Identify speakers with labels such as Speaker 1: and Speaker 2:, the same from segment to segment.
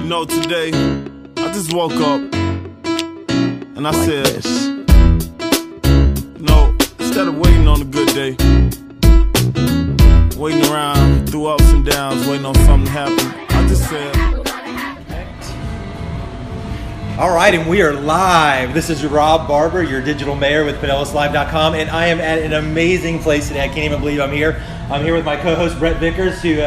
Speaker 1: know, today, I just woke up and I said, you know, instead of waiting on a good day, waiting around through ups and downs, waiting on something to happen, I just said.
Speaker 2: All right, and we are live. This is Rob Barber, your digital mayor with PinellasLive.com, and I am at an amazing place today. I can't even believe I'm here. I'm here with my co-host, Brett Vickers, who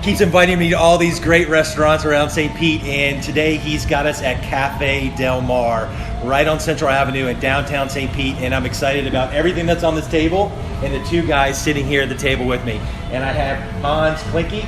Speaker 2: keeps inviting me to all these great restaurants around St. Pete, and today he's got us at Cafe Del Mar, right on Central Avenue in downtown St. Pete, and I'm excited about everything that's on this table and the two guys sitting here at the table with me. And I have Hans Klenke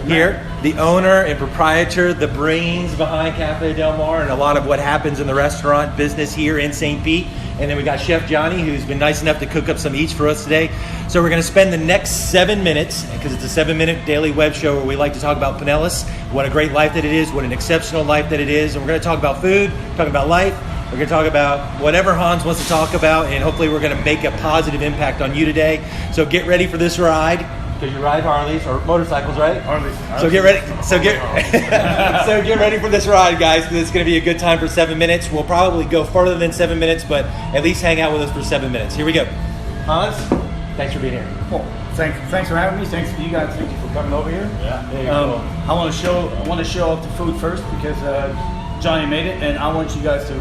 Speaker 2: here, the owner and proprietor, the brains behind Cafe Del Mar and a lot of what happens in the restaurant business here in St. Pete. And then we got Chef Johnny, who's been nice enough to cook up some eats for us today. So we're going to spend the next 7 minutes, because it's a 7-minute daily web show where we like to talk about Pinellas, what a great life that it is, what an exceptional life that it is. And we're going to talk about food, talk about life. We're going to talk about whatever Hans wants to talk about, and hopefully we're going to make a positive impact on you today. So get ready for this ride, because you ride Harleys or motorcycles, right?
Speaker 3: Harleys.
Speaker 2: So get ready. So get ready for this ride, guys, because it's going to be a good time for 7 minutes. We'll probably go further than 7 minutes, but at least hang out with us for 7 minutes. Here we go. Hans, thanks for being here.
Speaker 3: Well, thanks for having me. Thanks for you guys. Thank you for coming over here.
Speaker 2: Yeah.
Speaker 3: I want to show off the food first, because Johnny made it, and I want you guys to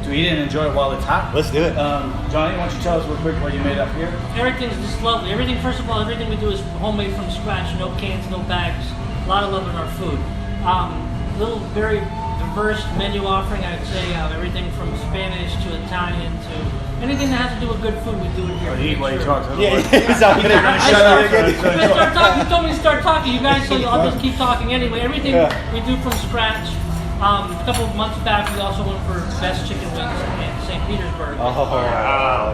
Speaker 3: eat it and enjoy it while it's hot.
Speaker 2: Let's do it.
Speaker 3: Johnny, why don't you tell us real quick what you made up here?
Speaker 4: Everything's just lovely. First of all, everything we do is homemade from scratch. No cans, no bags. A lot of love in our food. Little very diverse menu offering. I'd say everything from Spanish to Italian to anything that has to do with good food. We do it here.
Speaker 3: Well, eat while you talk.
Speaker 2: Yeah, exactly.
Speaker 4: You told me to start talking. You guys, so I'll just keep talking anyway. Everything we do from scratch. A couple of months back, we also went for best chicken wings in St. Petersburg.
Speaker 2: Oh,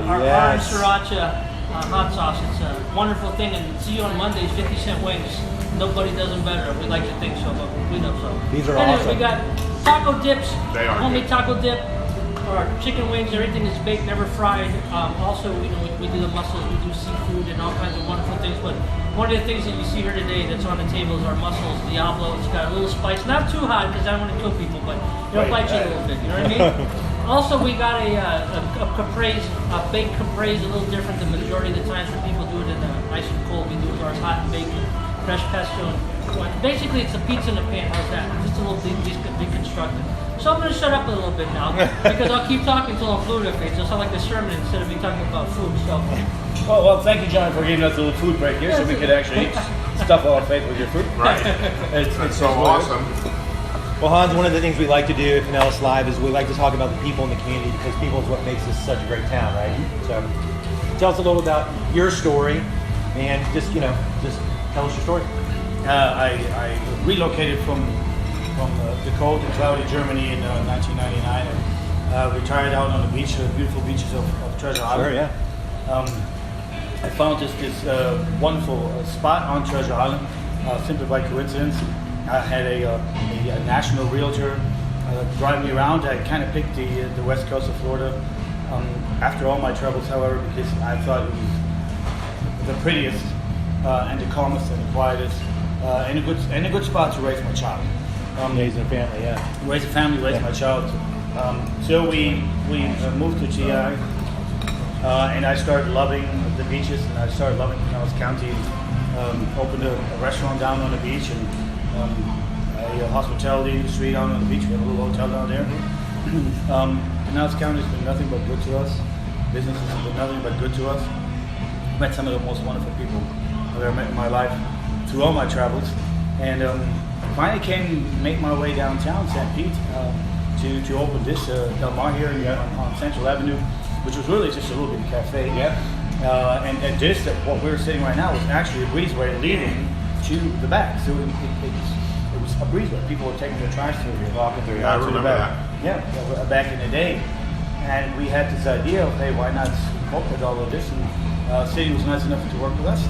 Speaker 4: our
Speaker 2: yes.
Speaker 4: sriracha hot sauce. It's a wonderful thing. And see you on Mondays, 50-cent wings. Nobody does them better. We like to think so, but we know so.
Speaker 2: These are
Speaker 4: anyway,
Speaker 2: awesome.
Speaker 4: We got taco dips,
Speaker 5: They are
Speaker 4: homemade
Speaker 5: good.
Speaker 4: taco dip. Our chicken wings, everything is baked, never fried. Also, we do the mussels, we do seafood and all kinds of wonderful things. But one of the things that you see here today that's on the table is our mussels, Diablo. It's got a little spice, not too hot because I don't want to kill people, but it'll bite you a little bit. You know what I mean? Also, we got a caprese, a baked caprese, a little different than the majority of the times when people do it in ice and cold. We do it ours hot and baked, fresh pesto. Basically, it's a pizza in a pan. How's that? Just a little deconstructed. So I'm going to shut up a little bit now, because I'll keep talking until I'm blue in the face. It'll sound like a sermon instead of me talking about food. So,
Speaker 3: Well, thank you, Johnny, for giving us a little food break here, so we could actually stuff our face with your food.
Speaker 5: Right.
Speaker 3: It's
Speaker 5: So awesome.
Speaker 2: Well, Hans, one of the things we like to do at Pinellas Live is we like to talk about the people in the community, because people is what makes this such a great town, right? So tell us a little about your story, and just tell us your story.
Speaker 3: I relocated from the cold and cloudy Germany in 1999, and retired out on the beach, beautiful beaches of Treasure Island.
Speaker 2: Sure, yeah.
Speaker 3: I found this wonderful spot on Treasure Island, simply by coincidence. I had a national realtor drive me around. I kind of picked the west coast of Florida after all my travels, however, because I thought it was the prettiest and the calmest and the quietest and a good spot to raise my child.
Speaker 2: Raising a family, yeah.
Speaker 3: Raise a family, raise my child. So we moved to GI, and I started loving the beaches, and I started loving Pinellas County. Opened a restaurant down on the beach, and a hospitality industry down on the beach. We have a little hotel down there. Pinellas County has been nothing but good to us. Businesses have been nothing but good to us. Met some of the most wonderful people I've ever met in my life through all my travels, and finally came to make my way downtown St. Pete to open this Del Mar here on Central Avenue, which was really just a little bitty cafe.
Speaker 2: Yeah.
Speaker 3: And this, what we're sitting right now, was actually a breezeway leading to the back. So it was a breezeway. People were taking their trash through here, walking through.
Speaker 5: Yeah, I
Speaker 3: to the
Speaker 5: remember
Speaker 3: back.
Speaker 5: that.
Speaker 3: Yeah, back in the day. And we had this idea of, hey, why not incorporate all of this? And the city was nice enough to work with us.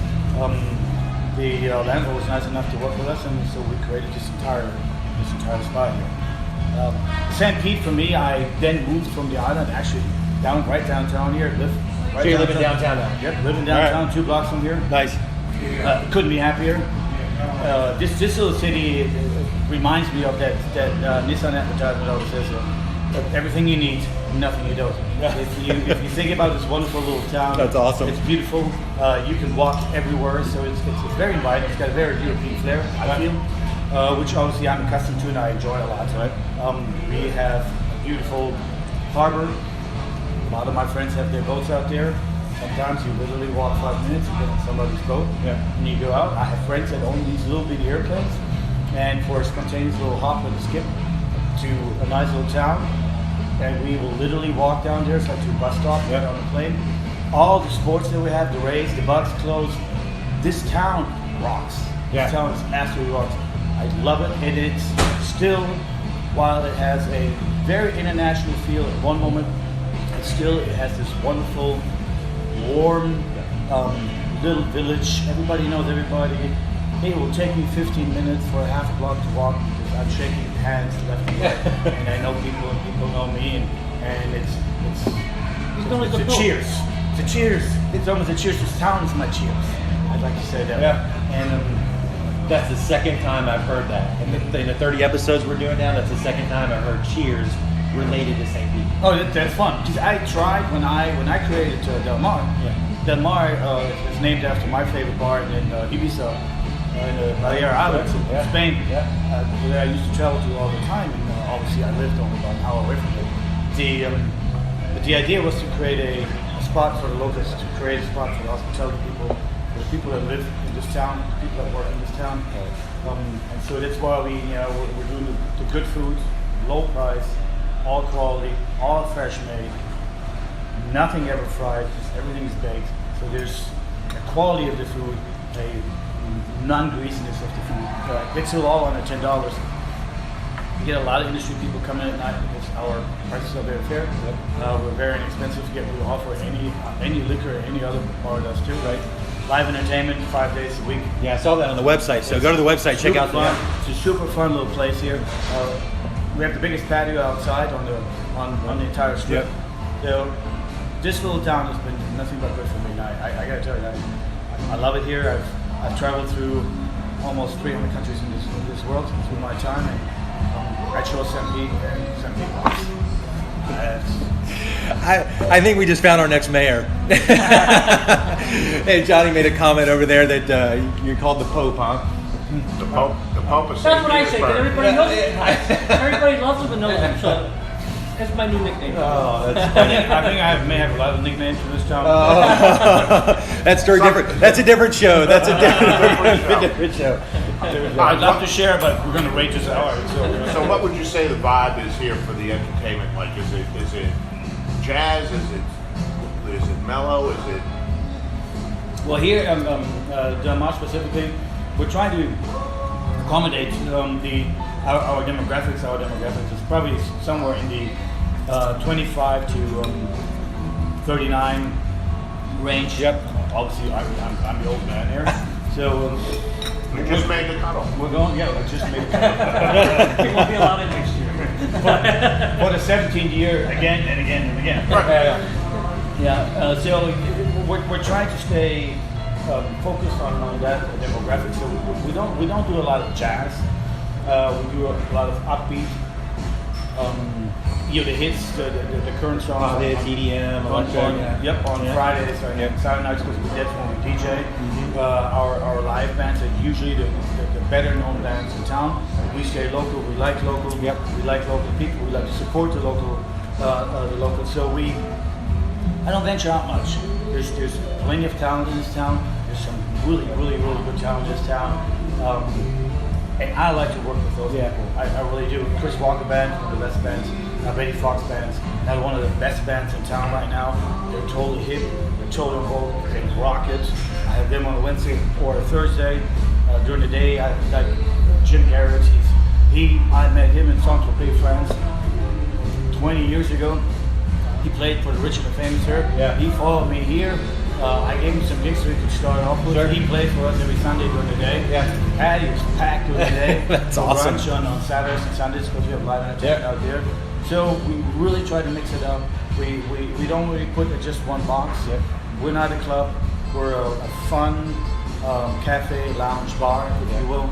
Speaker 3: The landlord was nice enough to work with us, and so we created this entire spot here. St. Pete, for me, I then moved from the island, actually right downtown here.
Speaker 2: So you're living downtown now?
Speaker 3: Yep, living downtown, 2 blocks from here.
Speaker 2: Nice.
Speaker 3: Couldn't be happier. this little city reminds me of that Nissan advertisement always says, everything you need, nothing you don't.
Speaker 2: Yeah.
Speaker 3: If you think about this wonderful little town,
Speaker 2: That's awesome.
Speaker 3: It's beautiful. You can walk everywhere, so it's very inviting. It's got a very European flair, I feel, which obviously I'm accustomed to and I enjoy a lot. Right? We have a beautiful harbor. A lot of my friends have their boats out there. Sometimes you literally walk 5 minutes and get on somebody's boat, and you go out. I have friends that own these little bitty airplanes, and for a spontaneous little hop and skip to a nice little town, and we will literally walk down there. It's like to a bus stop, get on the plane. All the sports that we have, the Rays, the Bucks, clothes. This town rocks.
Speaker 2: Yeah.
Speaker 3: This town is absolutely rocks. I love it, and it's still, while it has a very international feel at one moment, it has this wonderful, warm little village. Everybody knows everybody. It will take me 15 minutes for a half a block to walk because I'm shaking hands left and right, and I know people and people know me, and it's a cheers. It's a cheers. It's almost a cheers. This town is my cheers. I'd like to say that.
Speaker 2: Yeah.
Speaker 3: And
Speaker 2: that's the second time I've heard that. In the 30 episodes we're doing now, that's the second time I've heard cheers related to St. Pete.
Speaker 3: Oh, that's fun. Because I tried when I created Del Mar.
Speaker 2: Yeah.
Speaker 3: Del Mar is named after my favorite bar in Ibiza, in the Balearic Islands in Spain.
Speaker 2: Yeah.
Speaker 3: Where I used to travel to all the time, and obviously I lived only about an hour away from it. But the idea was to create a spot for the locals, to create a spot for the hospitality people, for the people that live in this town, the people that work in this town. And so that's why we're doing the good food, low price, all quality, all fresh made, nothing ever fried, just everything is baked. So there's a quality of the food, a non-greasiness of the food. It's all under $10. We get a lot of industry people coming in at night because our prices are very fair. We're very inexpensive. We offer any liquor, any other bar does too, right? Live entertainment 5 days a week.
Speaker 2: Yeah, I saw that on the website. So go to the website, check out
Speaker 3: the. It's a super fun little place here. We have the biggest patio outside on the entire strip.
Speaker 2: Yep.
Speaker 3: So this little town has been nothing but good for me. And I got to tell you, I love it here. I've traveled through almost 300 countries in this world through my time, and I chose St. Pete and St. Pete.
Speaker 2: I think we just found our next mayor. Hey, Johnny made a comment over there that you're called the Pope, huh?
Speaker 5: The Pope is
Speaker 4: That's what I say, because everybody knows him. Everybody loves him and knows him, so that's my new nickname.
Speaker 2: Oh, that's funny.
Speaker 3: I think may have a lot of nicknames for this town.
Speaker 2: That's different. That's a different show. That's a different show.
Speaker 3: I'd love to share, but we're going to rate this out.
Speaker 5: So what would you say the vibe is here for the entertainment? Like, is it jazz? Is it mellow? Is it?
Speaker 3: Well, here, Del Mar specifically, we're trying to accommodate our demographics. Our demographics is probably somewhere in the 25 to 39 range.
Speaker 2: Yep.
Speaker 3: Obviously, I'm the old man here. So
Speaker 5: We just made the cutoff.
Speaker 3: we're going. Yeah, we just made the cutoff.
Speaker 4: He won't be allowed in next year.
Speaker 3: For the 17th year, again and again and again. So we're trying to stay focused on that demographic. So we don't do a lot of jazz. We do a lot of upbeat. The hits, the current songs.
Speaker 2: The EDM,
Speaker 3: on Fridays and
Speaker 2: Yep.
Speaker 3: Saturday nights, because that's when we DJ. Our live bands are usually the better known bands in town. We stay local. We like local.
Speaker 2: Yep.
Speaker 3: We like local people. We like to support the local. So I don't venture out much. There's plenty of talent in this town. There's some really good talent in this town. And I like to work with those people. I really do. Chris Walker Band, one of the best bands. Betty Fox Band's another one of the best bands in town right now. They're totally hip. They're totally involved. They rock it. I have them on a Wednesday or a Thursday. During the day, I like Jim Garrett. I met him in Saint-Tropez, France, 20 years ago. He played for the Rich and the Famous here.
Speaker 2: Yeah.
Speaker 3: He followed me here. I gave him some gigs so he could start off with.
Speaker 2: Sure.
Speaker 3: He played for us every Sunday during the day.
Speaker 2: Yeah.
Speaker 3: Patty was packed during the day.
Speaker 2: That's
Speaker 3: For
Speaker 2: awesome.
Speaker 3: brunch on Saturdays and Sundays because we have live entertainment out there. So we really try to mix it up. We don't really put it just one box.
Speaker 2: Yep.
Speaker 3: We're not a club. We're a fun, cafe, lounge, bar, if you will.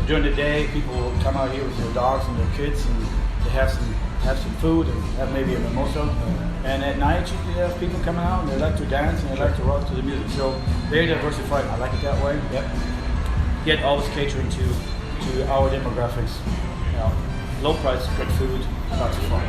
Speaker 3: During the day, people will come out here with their dogs and their kids, and they have some food and have maybe a mimosa. And at night, you have people coming out and they like to dance and they like to rock to the music. So very diversified. I like it that way.
Speaker 2: Yep.
Speaker 3: Yet always catering to our demographics. You know, low price, good food, lots of fun.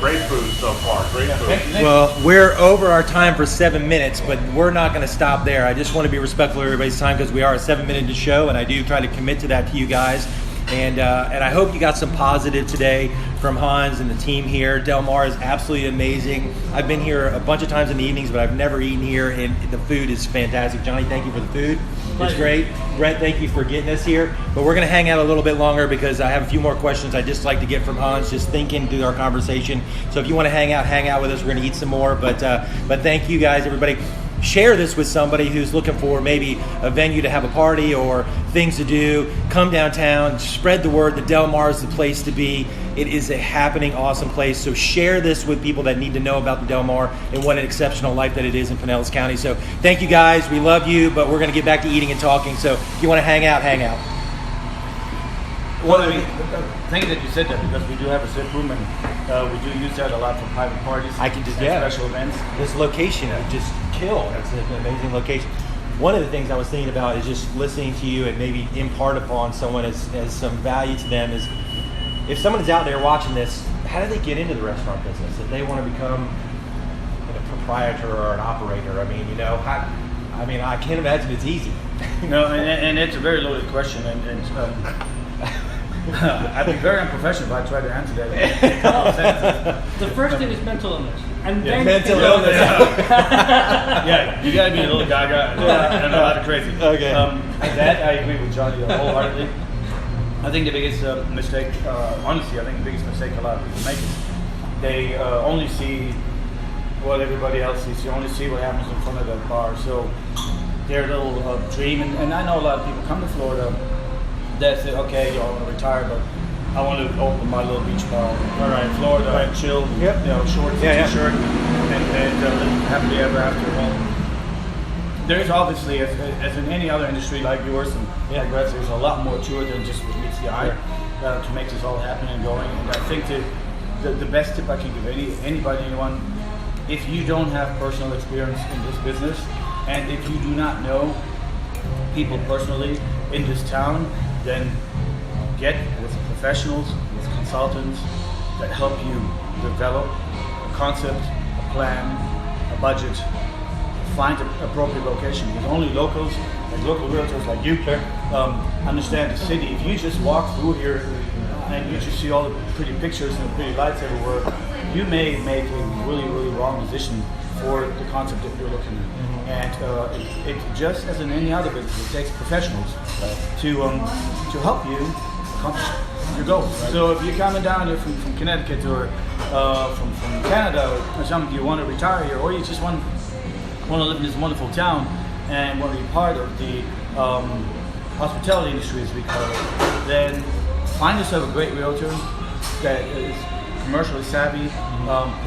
Speaker 5: Great food so far. Great food.
Speaker 2: Well, we're over our time for 7 minutes, but we're not going to stop there. I just want to be respectful of everybody's time because we are a 7-minute show, and I do try to commit to that to you guys. And I hope you got some positive today from Hans and the team here. Del Mar is absolutely amazing. I've been here a bunch of times in the evenings, but I've never eaten here, and the food is fantastic. Johnny, thank you for the food. It's great. Brett, thank you for getting us here. But we're going to hang out a little bit longer because I have a few more questions I'd just like to get from Hans, just thinking through our conversation. So if you want to hang out with us. We're going to eat some more. But thank you guys, everybody. Share this with somebody who's looking for maybe a venue to have a party or things to do. Come downtown, spread the word that Del Mar is the place to be. It is a happening, awesome place. So share this with people that need to know about the Del Mar and what an exceptional life that it is in Pinellas County. So thank you guys. We love you, but we're going to get back to eating and talking. So if you want to hang out, hang out.
Speaker 3: Well, I mean, thank you that you said that because we do have a zip room and we do use that a lot for private parties.
Speaker 2: I can just,
Speaker 3: and special events.
Speaker 2: This location would just kill. It's an amazing location. One of the things I was thinking about is just listening to you and maybe impart upon someone as some value to them is if someone is out there watching this, how do they get into the restaurant business? If they want to become a proprietor or an operator, I mean, you know, I can't imagine it's easy.
Speaker 3: No, and it's a very loaded question, and I'd be very unprofessional if I tried to answer that.
Speaker 4: The first thing is mental illness. And then
Speaker 2: mental illness.
Speaker 3: Yeah, you gotta be a little gaga and a lot of crazy.
Speaker 2: Okay.
Speaker 3: That I agree with Johnny wholeheartedly. I think the biggest mistake, honestly, I think the biggest mistake a lot of people make is they only see what everybody else sees. You only see what happens in front of the bar. So their little dream, and I know a lot of people come to Florida that say, okay, I want to retire, but I want to open my little beach bar. All right, Florida, and chill,
Speaker 2: Yep.
Speaker 3: you know, shorts and t-shirt, and live happily ever after. Well, there's obviously, as in any other industry like yours and like Brett's, there's a lot more to it than just what meets the eye to make this all happen and going. And I think that the best tip I can give anybody, anyone, if you don't have personal experience in this business, and if you do not know people personally in this town, then get with professionals, with consultants that help you develop a concept, a plan, a budget, find an appropriate location. Because only locals, like local realtors like you, understand the city. If you just walk through here and you just see all the pretty pictures and the pretty lights everywhere, you may make a really, really wrong decision for the concept that you're looking at. And it just as in any other business, it takes professionals to help you accomplish your goals. Right. So if you're coming down here from Connecticut or from Canada or something, you want to retire here, or you just want to live in this wonderful town and want to be part of the hospitality industry, as we call it, then find yourself a great realtor that is commercially savvy,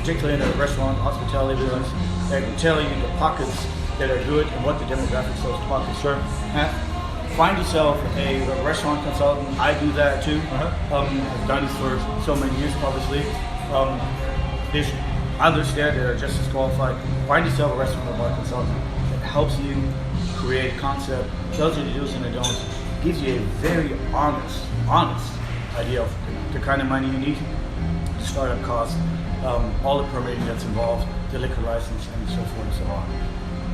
Speaker 3: particularly in the restaurant hospitality business, that can tell you the pockets that are good and what the demographics of those pockets have. Find yourself a restaurant consultant. I do that too. I've done this for so many years, obviously. There's others there that are just as qualified. Find yourself a restaurant or bar consultant that helps you create concept, tells you the do's and the don'ts, gives you a very honest idea of the kind of money you need, the startup costs, all the permitting that's involved, the liquor license, and so forth and so on.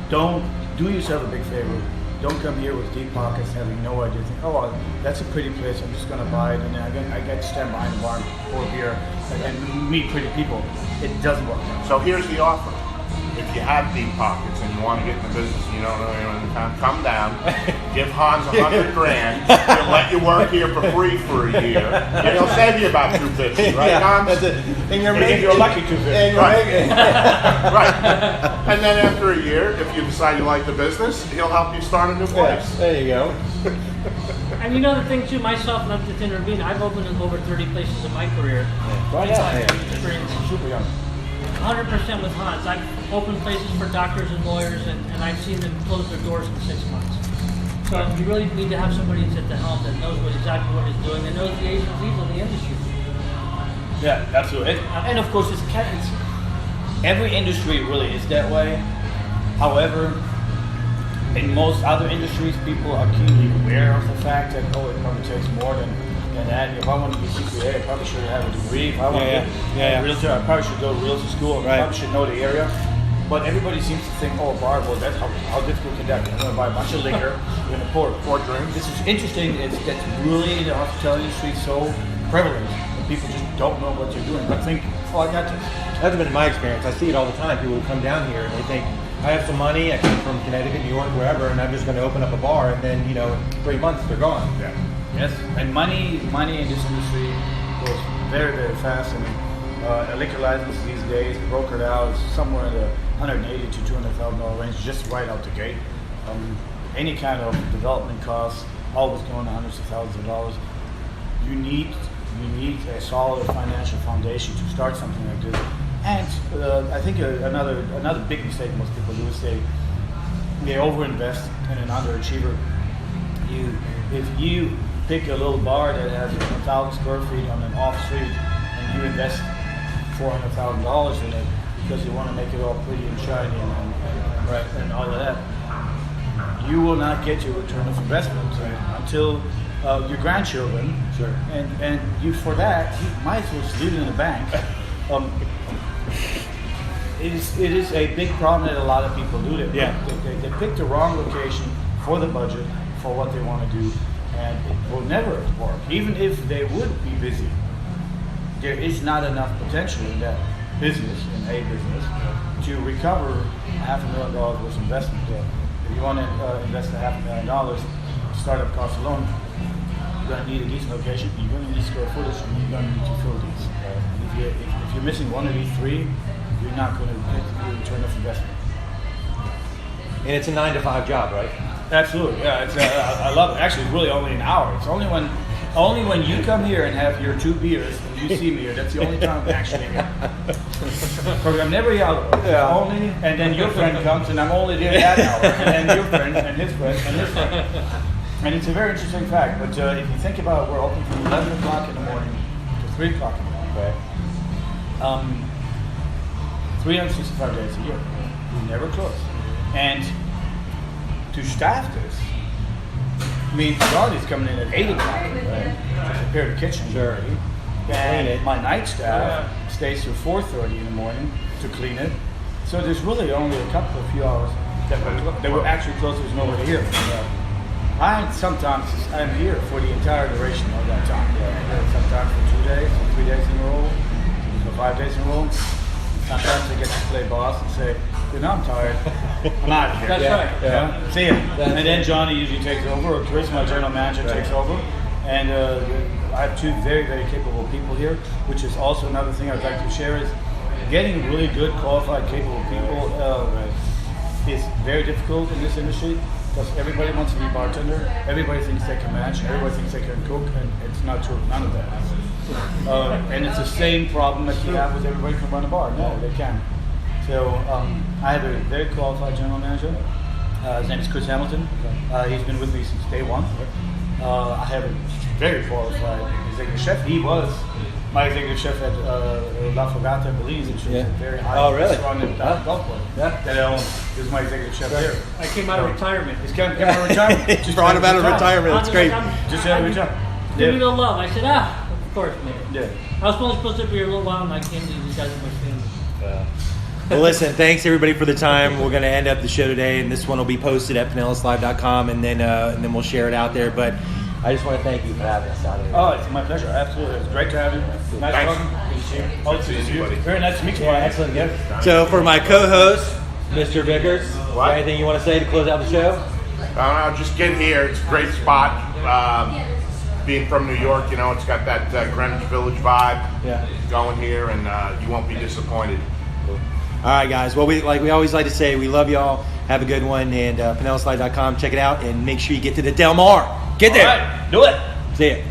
Speaker 3: Don't do yourself a big favor. Don't come here with deep pockets, having no idea. Think, oh, that's a pretty place. I'm just going to buy it, and then I get to stand behind the bar, pour a beer, and meet pretty people. It doesn't work.
Speaker 5: So here's the offer. If you have deep pockets and you want to get in the business and you don't know anyone in town, come down, give Hans $100,000. He'll let you work here for free for a year, and he'll save you about $250, right, Hans?
Speaker 2: That's it. And
Speaker 3: you're lucky $250.
Speaker 5: Right. Right. And then after a year, if you decide you like the business, he'll help you start a new place.
Speaker 2: There you go.
Speaker 4: And you know the thing too, myself and I'm to intervene, I've opened over 30 places in my career.
Speaker 3: Right.
Speaker 4: Experience.
Speaker 3: Super young.
Speaker 4: 100% with Hans. I've opened places for doctors and lawyers, and I've seen them close their doors in 6 months. So you really need to have somebody that's at the helm that knows exactly what he's doing and knows the A's and Z's of the industry.
Speaker 3: Yeah, absolutely. And of course, it's every industry really is that way. However, in most other industries, people are keenly aware of the fact that, oh, it probably takes more than that. If I want to be CPA, I probably should have a degree. If I want to be a realtor, I probably should go to realtor school. I probably should know the area. But everybody seems to think, oh, bar, well, that's how difficult can that be? I'm going to buy a bunch of liquor, I'm going to pour drinks. This is interesting. That's really the hospitality industry is so prevalent that people just don't know what they're doing. But think, oh, I got this.
Speaker 2: That's been my experience. I see it all the time. People come down here and they think, I have some money, I come from Connecticut, New York, wherever, and I'm just going to open up a bar, and then, in 3 months, they're gone.
Speaker 3: Yeah. Yes, and money in this industry goes very, very fast. I mean, a liquor license these days, brokered out, is somewhere in the $180,000 to $200,000 range, just right out the gate. Any kind of development costs, always going to hundreds of thousands of dollars. You need a solid financial foundation to start something like this. And I think another big mistake most people do is they overinvest in an underachiever. If you pick a little bar that has 1,000 square feet on an off street and you invest $400,000 in it because you want to make it all pretty and shiny and all of that, you will not get your return of investment until your grandchildren.
Speaker 2: Sure.
Speaker 3: And you for that you might as well just leave it in the bank. It is a big problem that a lot of people do. They pick the wrong location for the budget for what they want to do, and it will never work. Even if they would be busy, there is not enough potential in that business, to recover $500,000 worth of investment. If you want to invest $500,000, startup costs alone, you're going to need a decent location, you're going to need square footage, and you're going to need utilities. If you're missing one of these three, you're not going to get the return of investment.
Speaker 2: And it's a 9 to 5 job, right?
Speaker 3: Absolutely, yeah. It's, I love it. Actually, it's really only an hour. It's only when you come here and have your 2 beers and you see me here. That's the only time I'm actually here. Because I'm never here. Only, and then your friend comes and I'm only there that hour. And then your friend and his friend and his friend. And it's a very interesting fact. But if you think about it, we're open from 11 o'clock in the morning to 3 o'clock in the morning.
Speaker 2: Right.
Speaker 3: 365 days a year. We never close. And to staff this means Charlie's coming in at 8 o'clock to prepare the kitchen.
Speaker 2: Sure.
Speaker 3: And my night staff stays till 4:30 in the morning to clean it. So there's really only a few hours that we're actually close. There's nobody here. I'm here for the entire duration of that time. Sometimes for 2 days, 3 days in a row, for 5 days in a row. Sometimes I get to play boss and say, I'm tired. I'm out of here.
Speaker 4: That's right.
Speaker 3: Yeah. See ya. And then Johnny usually takes over, or Chris, my general manager, takes over. And I have 2 very, very capable people here, which is also another thing I'd like to share is getting really good, qualified, capable people is very difficult in this industry because everybody wants to be a bartender, everybody thinks they can manage, everybody thinks they can cook, and it's not true, none of that. And it's the same problem that you have with everybody can run a bar. No, they can't. So I have a very qualified general manager. His name is Chris Hamilton. He's been with me since day one. I have a very qualified executive chef. He was my executive chef at La Fogata in Belize, which is a very high restaurant in golf club. That owns. He was my executive chef there.
Speaker 4: I came out of retirement.
Speaker 3: He's came out of retirement.
Speaker 2: Just brought him out of retirement. That's great.
Speaker 3: Just out of retirement.
Speaker 4: Give me the love. I said, of course, man.
Speaker 3: Yeah.
Speaker 4: I was only supposed to be here a little while, and I came to these guys with my family.
Speaker 2: Well, listen, thanks everybody for the time. We're going to end up the show today, and this one will be posted at PinellasLive.com, and then we'll share it out there. But I just want to thank you for having us out here.
Speaker 3: Oh, it's my pleasure. Absolutely. It's great to have you. Nice talking.
Speaker 5: Nice to see you, buddy.
Speaker 3: Very nice to meet you.
Speaker 2: Excellent gift. So for my co-host, Mr. Vickers, anything you want to say to close out the show?
Speaker 5: I'll just get here. It's a great spot. Being from New York, it's got that Greenwich Village vibe going here, and you won't be disappointed.
Speaker 2: All right, guys. Well, we always like to say, we love y'all. Have a good one, and PinellasLive.com. Check it out, and make sure you get to the Del Mar. Get there.
Speaker 3: All right. Do it.
Speaker 2: See ya.